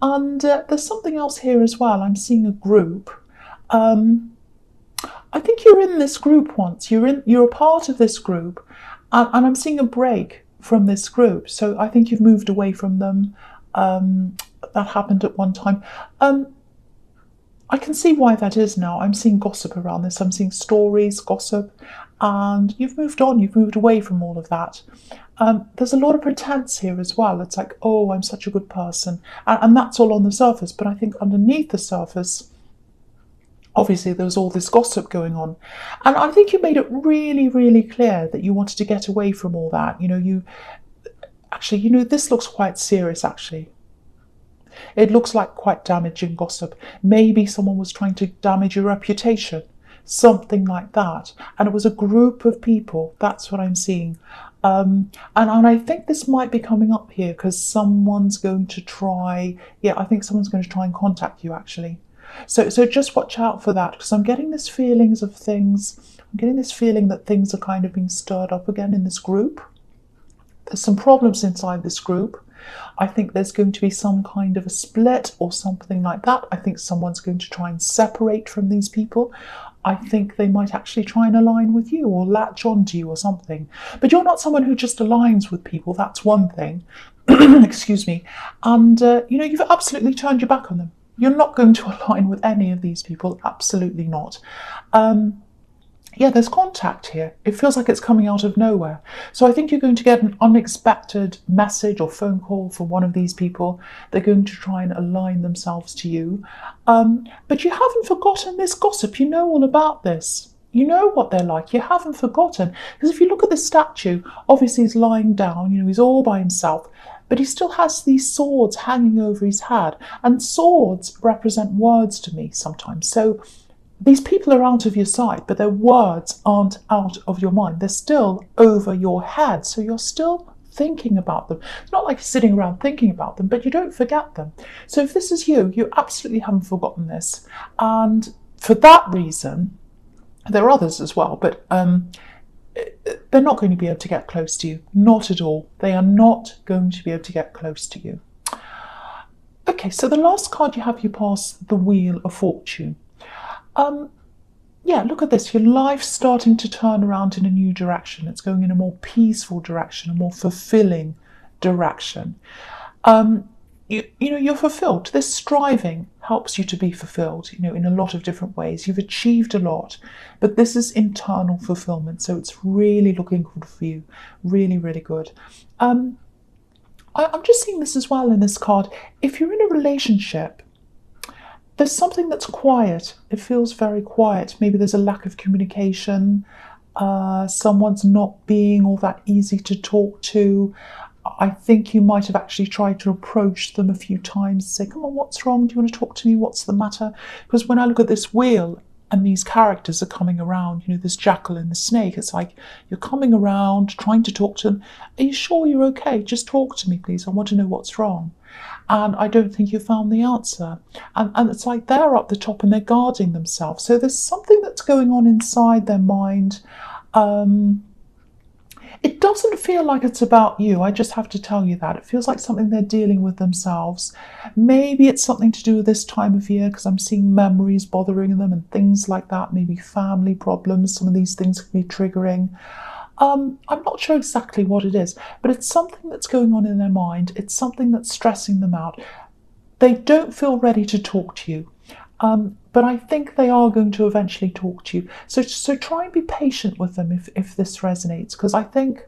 And there's something else here as well. I'm seeing a group. Um, I think you're in this group once. You're a part of this group, and I'm seeing a break from this group. So I think you've moved away from them. Um, that happened at one time. Um, I can see why that is now. I'm seeing gossip around this. I'm seeing stories, gossip, and you've moved on. You've moved away from all of that. There's a lot of pretense here as well. It's like, oh, I'm such a good person, and that's all on the surface. But I think underneath the surface, obviously there was all this gossip going on, and I think you made it really, really clear that you wanted to get away from all that. You actually, this looks quite serious. Actually, it looks like quite damaging gossip. Maybe someone was trying to damage your reputation, something like that. And it was a group of people. That's what I'm seeing. And I think this might be coming up here because someone's going to try. Yeah, I think someone's going to try and contact you actually. So just watch out for that because I'm getting this feelings of things. I'm getting this feeling that things are kind of being stirred up again in this group. There's some problems inside this group. I think there's going to be some kind of a split or something like that. I think someone's going to try and separate from these people. I think they might actually try and align with you or latch onto you or something. But you're not someone who just aligns with people. That's one thing. Excuse me. And, you've absolutely turned your back on them. You're not going to align with any of these people. Absolutely not. Yeah, there's contact here. It feels like it's coming out of nowhere. So I think you're going to get an unexpected message or phone call from one of these people. They're going to try and align themselves to you. But you haven't forgotten this gossip. You know all about this. You know what they're like. You haven't forgotten. Because if you look at this statue, obviously he's lying down, he's all by himself. But he still has these swords hanging over his head. And swords represent words to me sometimes. So these people are out of your sight, but their words aren't out of your mind. They're still over your head. So you're still thinking about them. It's not like you're sitting around thinking about them, but you don't forget them. So if this is you, you absolutely haven't forgotten this. And for that reason, there are others as well, but they're not going to be able to get close to you. Not at all. They are not going to be able to get close to you. Okay, so the last card you have, you pass the Wheel of Fortune. Yeah, look at this. Your life's starting to turn around in a new direction. It's going in a more peaceful direction, a more fulfilling direction. You're fulfilled. This striving helps you to be fulfilled, in a lot of different ways. You've achieved a lot, but this is internal fulfillment. So it's really looking good for you. Really, really good. I'm just seeing this as well in this card. If you're in a relationship, there's something that's quiet. It feels very quiet. Maybe there's a lack of communication. Someone's not being all that easy to talk to. I think you might have actually tried to approach them a few times, say, come on, what's wrong? Do you want to talk to me? What's the matter? Because when I look at this wheel and these characters are coming around, this jackal and the snake, it's like you're coming around, trying to talk to them. Are you sure you're okay? Just talk to me, please. I want to know what's wrong. And I don't think you found the answer. And it's like they're up the top and they're guarding themselves. So there's something that's going on inside their mind. It doesn't feel like it's about you. I just have to tell you that. It feels like something they're dealing with themselves. Maybe it's something to do with this time of year because I'm seeing memories bothering them and things like that. Maybe family problems. Some of these things can be triggering. I'm not sure exactly what it is, but it's something that's going on in their mind. It's something that's stressing them out. They don't feel ready to talk to you, but I think they are going to eventually talk to you. So try and be patient with them if this resonates, because I think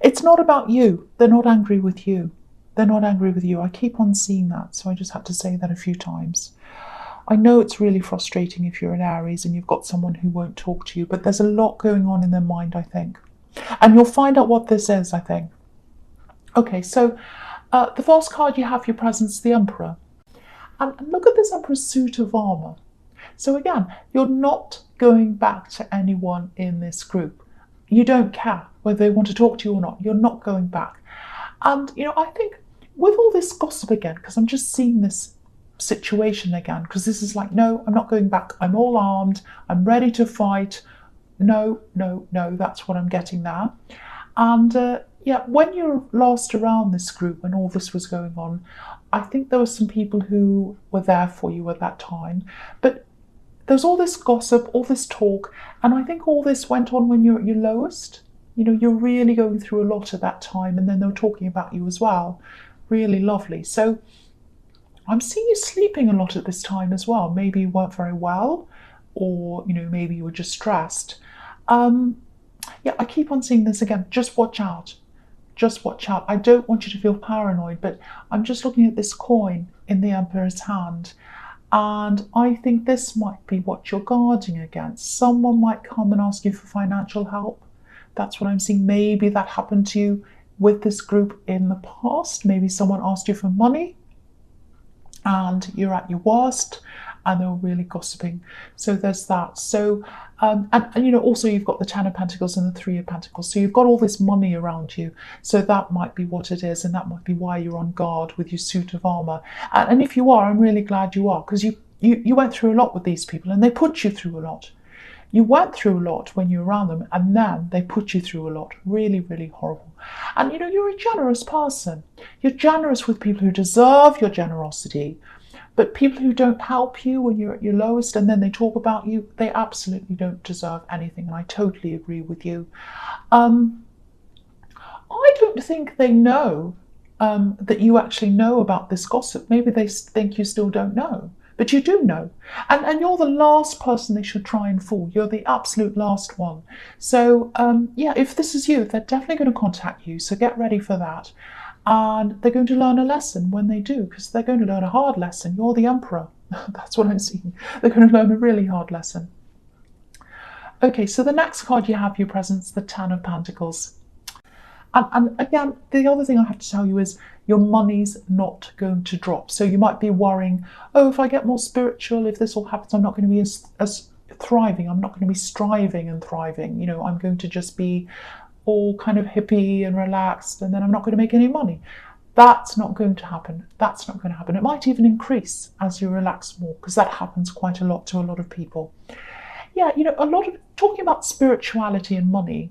it's not about you. They're not angry with you. They're not angry with you. I keep on seeing that, so I just had to say that a few times. I know it's really frustrating if you're an Aries and you've got someone who won't talk to you, but there's a lot going on in their mind, I think. And you'll find out what this is, I think. Okay, so the first card you have, your presence, the Emperor. And look at this Emperor's suit of armour. So again, you're not going back to anyone in this group. You don't care whether they want to talk to you or not. You're not going back. And, I think with all this gossip again, because I'm just seeing this situation again, because this is like, no, I'm not going back. I'm all armed. I'm ready to fight. No, that's what I'm getting there. And Yeah, when you're last around this group when all this was going on, I think there were some people who were there for you at that time. But there's all this gossip, all this talk, and I think all this went on when you're at your lowest. You're really going through a lot at that time, and then they were talking about you as well. Really lovely. So I'm seeing you sleeping a lot at this time as well. Maybe you weren't very well, or maybe you were just stressed. Yeah, I keep on seeing this again. Just watch out. Just watch out. I don't want you to feel paranoid, but I'm just looking at this coin in the Emperor's hand. And I think this might be what you're guarding against. Someone might come and ask you for financial help. That's what I'm seeing. Maybe that happened to you with this group in the past. Maybe someone asked you for money and you're at your worst and they were really gossiping. So there's that. So, and also you've got the Ten of Pentacles and the Three of Pentacles. So you've got all this money around you. So that might be what it is, and that might be why you're on guard with your suit of armor. And if you are, I'm really glad you are, because you went through a lot with these people, and they put you through a lot. You went through a lot when you were around them, and then they put you through a lot. Really, really horrible. And you're a generous person. You're generous with people who deserve your generosity. But people who don't help you when you're at your lowest and then they talk about you, they absolutely don't deserve anything. And I totally agree with you. I don't think they know that you actually know about this gossip. Maybe they think you still don't know, but you do know. And you're the last person they should try and fool. You're the absolute last one. So, yeah, if this is you, they're definitely going to contact you. So get ready for that. And they're going to learn a lesson when they do, because they're going to learn a hard lesson. You're the Emperor. That's what I'm seeing. They're going to learn a really hard lesson. Okay, so the next card you have for your presents, the Ten of Pentacles. And again, the other thing I have to tell you is your money's not going to drop. So you might be worrying, oh, if I get more spiritual, if this all happens, I'm not going to be as thriving. I'm not going to be striving and thriving. I'm going to just be all kind of hippie and relaxed, and then I'm not going to make any money. That's not going to happen. That's not going to happen. It might even increase as you relax more, because that happens quite a lot to a lot of people. Yeah, a lot of talking about spirituality and money,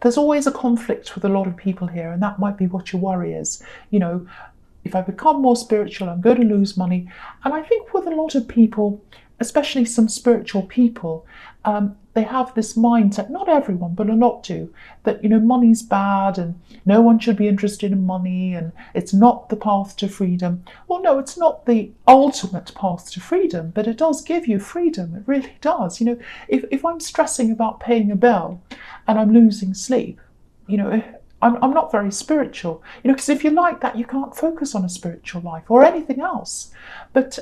there's always a conflict with a lot of people here, and that might be what your worry is. If I become more spiritual, I'm going to lose money. And I think with a lot of people, especially some spiritual people, they have this mindset, not everyone, but a lot do, that, money's bad and no one should be interested in money and it's not the path to freedom. Well, no, it's not the ultimate path to freedom, but it does give you freedom. It really does. If I'm stressing about paying a bill and I'm losing sleep, I'm not very spiritual, because if you're like that, you can't focus on a spiritual life or anything else. But,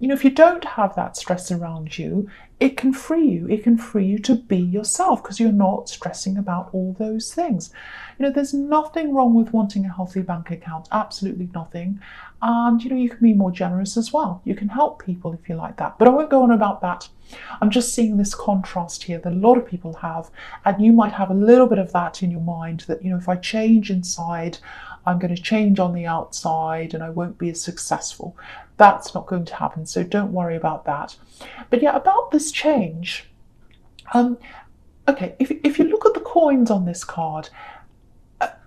if you don't have that stress around you, it can free you. It can free you to be yourself, because you're not stressing about all those things. There's nothing wrong with wanting a healthy bank account, absolutely nothing. And, you can be more generous as well. You can help people if you like that. But I won't go on about that. I'm just seeing this contrast here that a lot of people have, and you might have a little bit of that in your mind, that, if I change inside, I'm going to change on the outside and I won't be as successful. That's not going to happen, so don't worry about that. But yeah, about this change, okay, if you look at the coins on this card,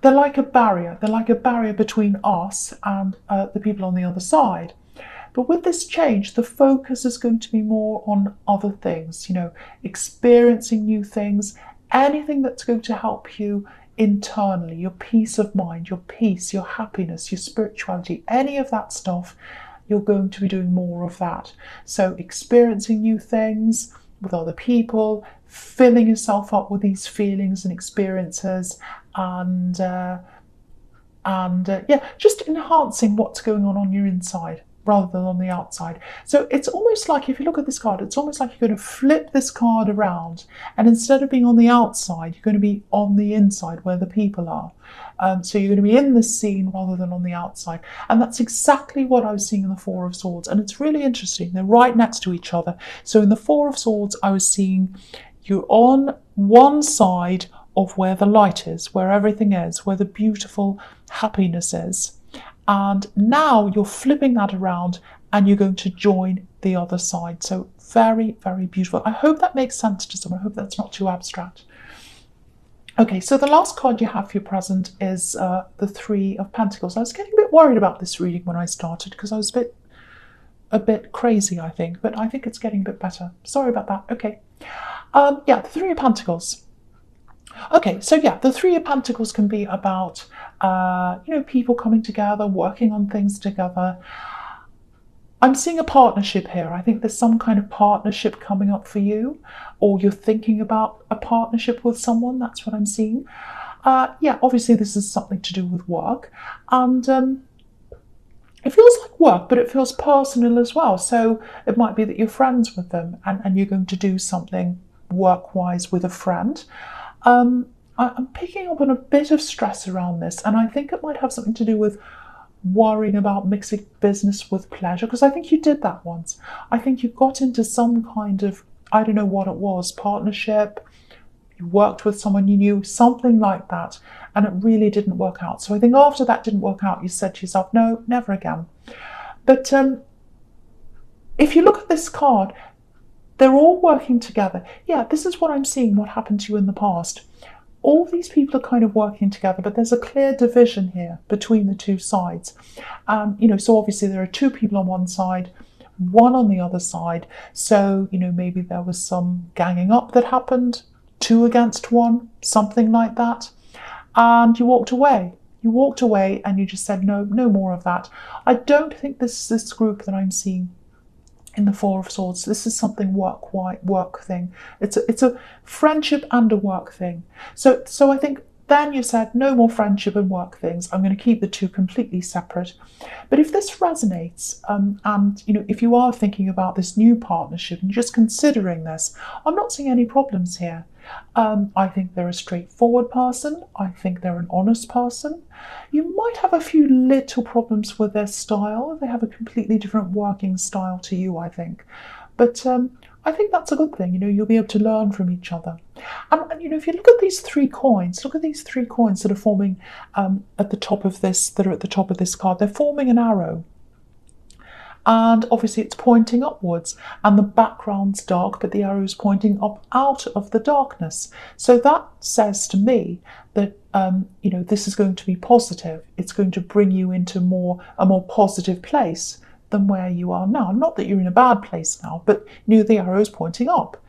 they're like a barrier. They're like a barrier between us and the people on the other side. But with this change, the focus is going to be more on other things, experiencing new things, anything that's going to help you internally, your peace of mind, your peace, your happiness, your spirituality, any of that stuff, you're going to be doing more of that. So experiencing new things with other people, filling yourself up with these feelings and experiences, and yeah, just enhancing what's going on your inside rather than on the outside. So it's almost like, if you look at this card, it's almost like you're going to flip this card around, and instead of being on the outside, you're going to be on the inside where the people are. So you're going to be in the scene rather than on the outside. And that's exactly what I was seeing in the Four of Swords. And it's really interesting. They're right next to each other. So in the Four of Swords, I was seeing you're on one side of where the light is, where everything is, where the beautiful happiness is. And now you're flipping that around and you're going to join the other side. So very, very beautiful. I hope that makes sense to someone. I hope that's not too abstract. Okay, so the last card you have for your present is the Three of Pentacles. I was getting a bit worried about this reading when I started because I was a bit crazy, I think, but I think it's getting a bit better. Sorry about that. Okay. Yeah, the Three of Pentacles. Okay, so yeah, the Three of Pentacles can be about, people coming together, working on things together. I'm seeing a partnership here. I think there's some kind of partnership coming up for you, or you're thinking about a partnership with someone. That's what I'm seeing. Yeah, obviously this is something to do with work, and it feels like work, but it feels personal as well. So it might be that you're friends with them, and you're going to do something work-wise with a friend. I'm picking up on a bit of stress around this, and I think it might have something to do with worrying about mixing business with pleasure, because I think you did that once. I think you got into some kind of, I don't know what it was, partnership, you worked with someone you knew, something like that, and it really didn't work out. So I think after that didn't work out, you said to yourself, no, never again. But if you look at this card, they're all working together. Yeah, this is what I'm seeing, what happened to you in the past. All these people are kind of working together, but there's a clear division here between the two sides. So obviously there are two people on one side, one on the other side. So, maybe there was some ganging up that happened, two against one, something like that. And you walked away. You walked away and you just said, no, no more of that. I don't think this group that I'm seeing in the Four of Swords, this is something work thing. It's a friendship and a work thing. So I think then you said no more friendship and work things. I'm going to keep the two completely separate. But if this resonates, and if you are thinking about this new partnership and you're just considering this, I'm not seeing any problems here. I think they're a straightforward person. I think they're an honest person. You might have a few little problems with their style. They have a completely different working style to you, I think. But I think that's a good thing. You'll be able to learn from each other. And if you look at these three coins, that are forming at the top of this card. They're forming an arrow. And obviously it's pointing upwards, and the background's dark, but the arrow is pointing up out of the darkness. So that says to me that this is going to be positive. It's going to bring you into a more positive place than where you are now. Not that you're in a bad place now, but the arrow is pointing up.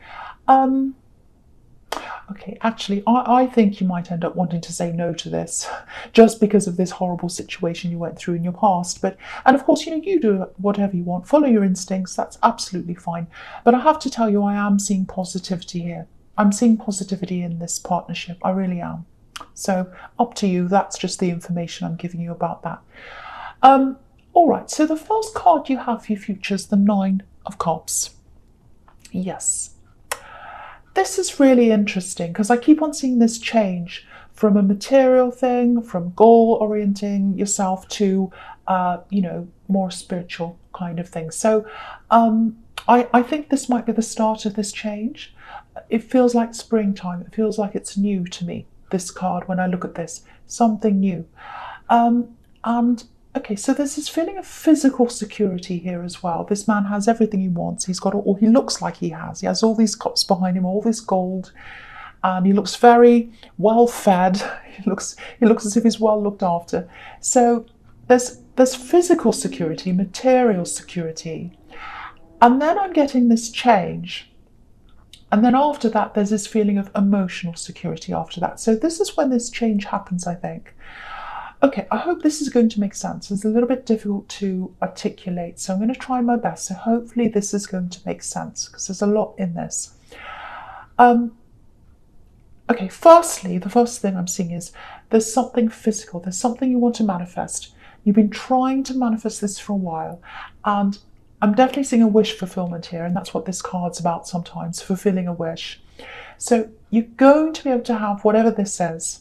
Okay, actually, I think you might end up wanting to say no to this just because of this horrible situation you went through in your past. And of course, you do whatever you want, follow your instincts, that's absolutely fine. But I have to tell you, I am seeing positivity here. I'm seeing positivity in this partnership, I really am. So up to you, that's just the information I'm giving you about that. All right, so the first card you have for your future is the Nine of Cups. Yes. This is really interesting because I keep on seeing this change from a material thing, from goal orienting yourself to, more spiritual kind of thing. So I think this might be the start of this change. It feels like springtime. It feels like it's new to me, this card, when I look at this, something new. Okay, so there's this feeling of physical security here as well. This man has everything he wants. He's got all he looks like he has. He has all these cups behind him, all this gold, and he looks very well fed. He looks as if he's well looked after. So there's physical security, material security, and then I'm getting this change. And then after that, there's this feeling of emotional security after that. So this is when this change happens, I think. Okay, I hope this is going to make sense. It's a little bit difficult to articulate, so I'm going to try my best. So hopefully this is going to make sense, because there's a lot in this. Okay, firstly, the first thing I'm seeing is there's something physical. There's something you want to manifest. You've been trying to manifest this for a while, and I'm definitely seeing a wish fulfillment here, and that's what this card's about sometimes, fulfilling a wish. So you're going to be able to have whatever this says.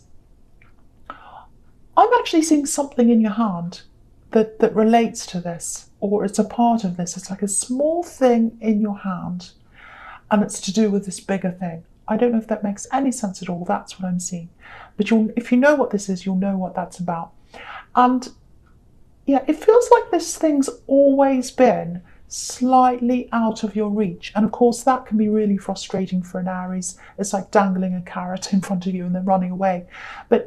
I'm actually seeing something in your hand that relates to this, or it's a part of this. It's like a small thing in your hand, and it's to do with this bigger thing. I don't know if that makes any sense at all. That's what I'm seeing. But if you know what this is, you'll know what that's about. And yeah, it feels like this thing's always been slightly out of your reach. And of course, that can be really frustrating for an Aries. It's like dangling a carrot in front of you and then running away. But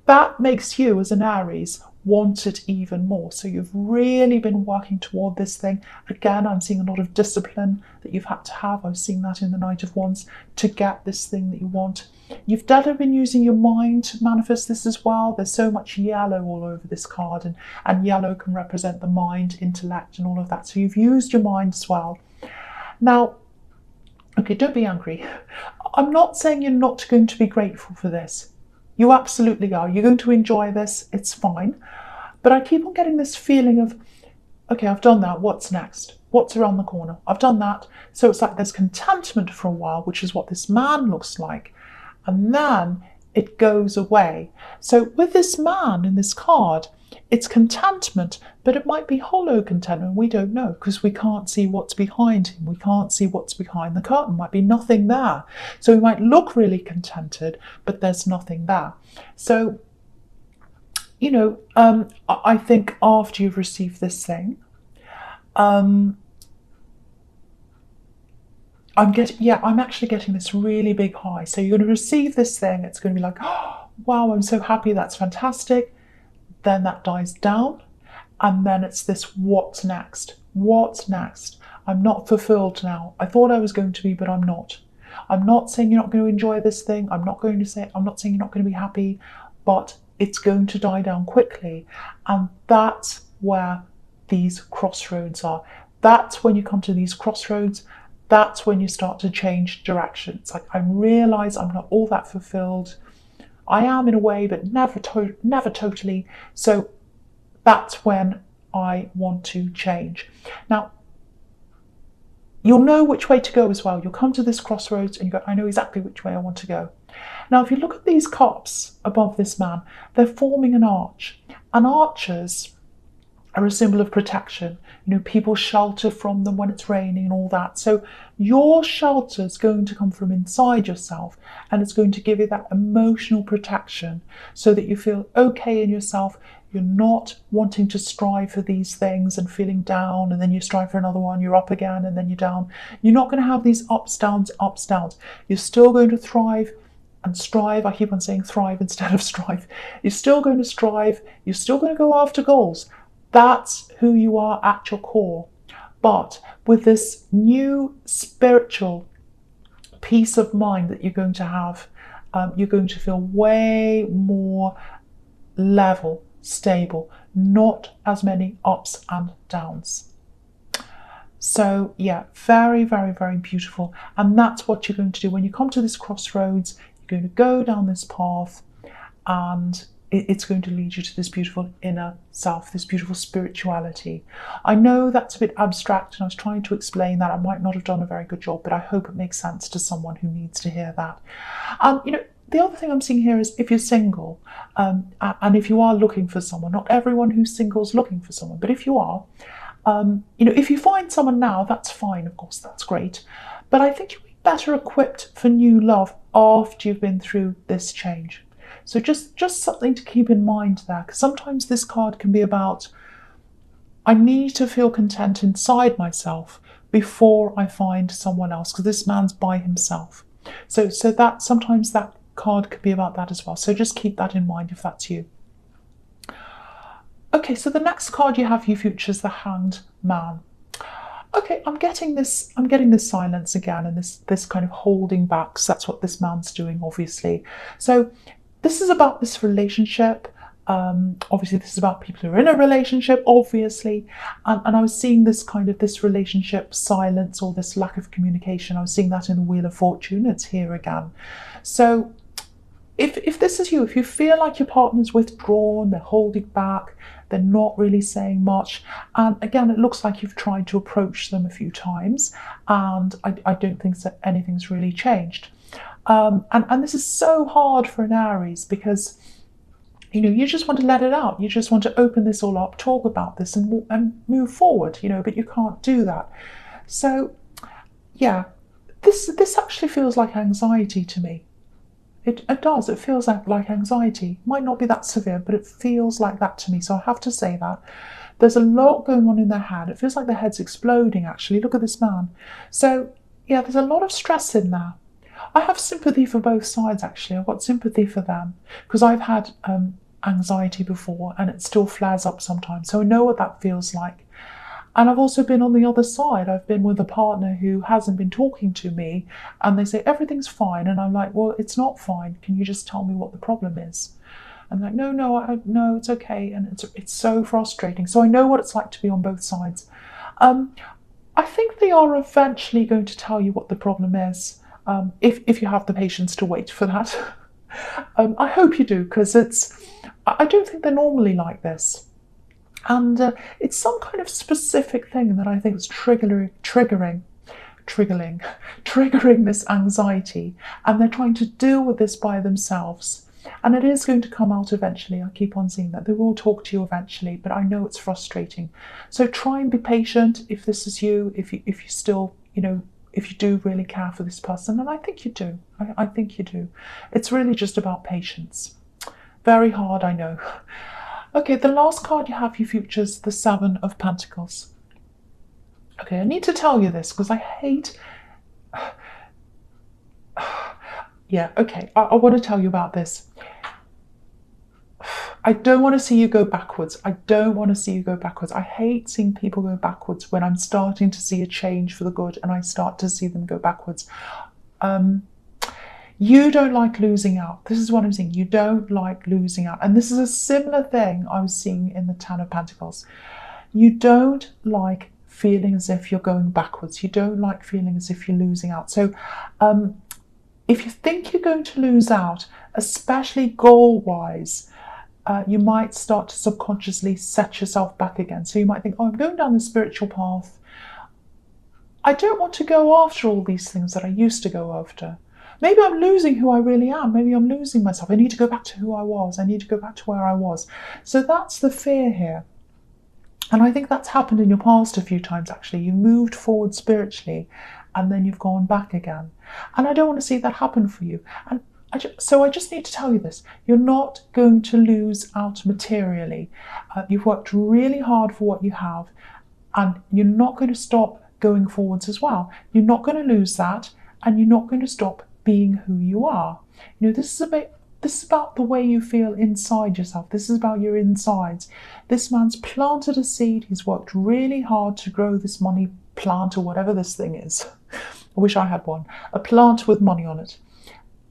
that makes you as an Aries want it even more. So you've really been working toward this thing. Again, I'm seeing a lot of discipline that you've had to have. I was seeing that in the Knight of Wands to get this thing that you want. You've definitely been using your mind to manifest this as well. There's so much yellow all over this card, and yellow can represent the mind, intellect, and all of that. So you've used your mind as well. Now, okay, don't be angry. I'm not saying you're not going to be grateful for this. You absolutely are. You're going to enjoy this. It's fine. But I keep on getting this feeling of, okay, I've done that. What's next? What's around the corner? I've done that. So it's like there's contentment for a while, which is what this man looks like. And then it goes away. So with this man in this card, it's contentment, but it might be hollow contentment. We don't know because we can't see what's behind him. We can't see what's behind the curtain. Might be nothing there. So he might look really contented, but there's nothing there. So, I think after you've received this thing, I'm actually getting this really big high. So you're going to receive this thing. It's going to be like, oh, wow, I'm so happy. That's fantastic. Then that dies down. And then it's this, what's next? What's next? I'm not fulfilled now. I thought I was going to be, but I'm not. I'm not saying you're not going to enjoy this thing. I'm not saying you're not going to be happy, but it's going to die down quickly. And that's where these crossroads are. That's when you come to these crossroads. That's when you start to change direction. It's like, I realise I'm not all that fulfilled. I am in a way, but never totally. So that's when I want to change. Now, you'll know which way to go as well. You'll come to this crossroads and you go, I know exactly which way I want to go. Now, if you look at these cups above this man, they're forming an arch. And arches are a symbol of protection. People shelter from them when it's raining and all that. So your shelter is going to come from inside yourself, and it's going to give you that emotional protection so that you feel okay in yourself. You're not wanting to strive for these things and feeling down, and then you strive for another one, you're up again, and then you're down. You're not going to have these ups, downs, ups, downs. You're still going to thrive and strive. I keep on saying thrive instead of strive. You're still going to strive. You're still going to go after goals. That's who you are at your core. But with this new spiritual peace of mind that you're going to have, you're going to feel way more level, stable, not as many ups and downs. So yeah, very, very, very beautiful. And that's what you're going to do when you come to this crossroads. You're going to go down this path, and it's going to lead you to this beautiful inner self, this beautiful spirituality. I know that's a bit abstract, and I was trying to explain that. I might not have done a very good job, but I hope it makes sense to someone who needs to hear that. The other thing I'm seeing here is if you're single, and if you are looking for someone, not everyone who's single is looking for someone, but if you are, if you find someone now, that's fine, of course, that's great. But I think you'll be better equipped for new love after you've been through this change. So just something to keep in mind there, because sometimes this card can be about, I need to feel content inside myself before I find someone else, because this man's by himself. So that sometimes that card could be about that as well. So just keep that in mind if that's you. Okay, so the next card you have for your future is the Hanged Man. Okay, I'm getting this silence again, and this kind of holding back, because that's what this man's doing, obviously. So this is about this relationship. Obviously, this is about people who are in a relationship, obviously. And I was seeing this relationship silence, or this lack of communication. I was seeing that in the Wheel of Fortune. It's here again. So if this is you, if you feel like your partner's withdrawn, they're holding back, they're not really saying much, and again, it looks like you've tried to approach them a few times, and I don't think that anything's really changed. And this is so hard for an Aries, because you just want to let it out. You just want to open this all up, talk about this, and move forward. But you can't do that. So, yeah, this actually feels like anxiety to me. It does. It feels like anxiety. Might not be that severe, but it feels like that to me. So I have to say that. There's a lot going on in their head. It feels like their head's exploding, actually. Look at this man. So, yeah, there's a lot of stress in there. I have sympathy for both sides, actually. I've got sympathy for them because I've had anxiety before and it still flares up sometimes. So I know what that feels like. And I've also been on the other side. I've been with a partner who hasn't been talking to me and they say, everything's fine. And I'm like, well, it's not fine. Can you just tell me what the problem is? I'm like, no, it's okay. And it's so frustrating. So I know what it's like to be on both sides. I think they are eventually going to tell you what the problem is, if you have the patience to wait for that. I hope you do, because I don't think they're normally like this. And it's some kind of specific thing that I think is triggering this anxiety, and they're trying to deal with this by themselves. And it is going to come out eventually. I keep on seeing that. They will talk to you eventually, but I know it's frustrating. So try and be patient if this is you, if you still, if you do really care for this person, and I think you do. I think you do. It's really just about patience. Very hard, I know. Okay, the last card you have, you features the Seven of Pentacles. Okay, I need to tell you this because I hate... Yeah, okay, I want to tell you about this. I don't want to see you go backwards. I don't want to see you go backwards. I hate seeing people go backwards when I'm starting to see a change for the good and I start to see them go backwards. You don't like losing out. This is what I'm saying. You don't like losing out. And this is a similar thing I was seeing in the Ten of Pentacles. You don't like feeling as if you're going backwards. You don't like feeling as if you're losing out. So if you think you're going to lose out, especially goal-wise, you might start to subconsciously set yourself back again. So you might think, oh, I'm going down the spiritual path. I don't want to go after all these things that I used to go after. Maybe I'm losing who I really am. Maybe I'm losing myself. I need to go back to who I was. I need to go back to where I was. So that's the fear here. And I think that's happened in your past a few times, actually. You moved forward spiritually and then you've gone back again. And I don't want to see that happen for you. And so I just need to tell you this. You're not going to lose out materially. You've worked really hard for what you have, and you're not going to stop going forwards as well. You're not going to lose that, and you're not going to stop being who you are. This is about the way you feel inside yourself. This is about your insides. This man's planted a seed. He's worked really hard to grow this money plant, or whatever this thing is. I wish I had one. A plant with money on it.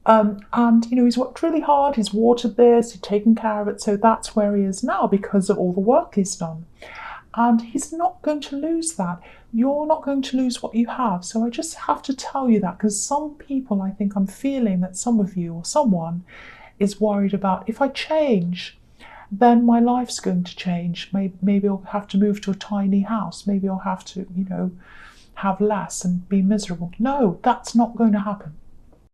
And he's worked really hard. He's watered this. He's taken care of it. So that's where he is now because of all the work he's done. And he's not going to lose that. You're not going to lose what you have. So I just have to tell you that, because some people, I think I'm feeling that some of you or someone is worried about, if I change, then my life's going to change. Maybe I'll have to move to a tiny house. Maybe I'll have to, have less and be miserable. No, that's not going to happen.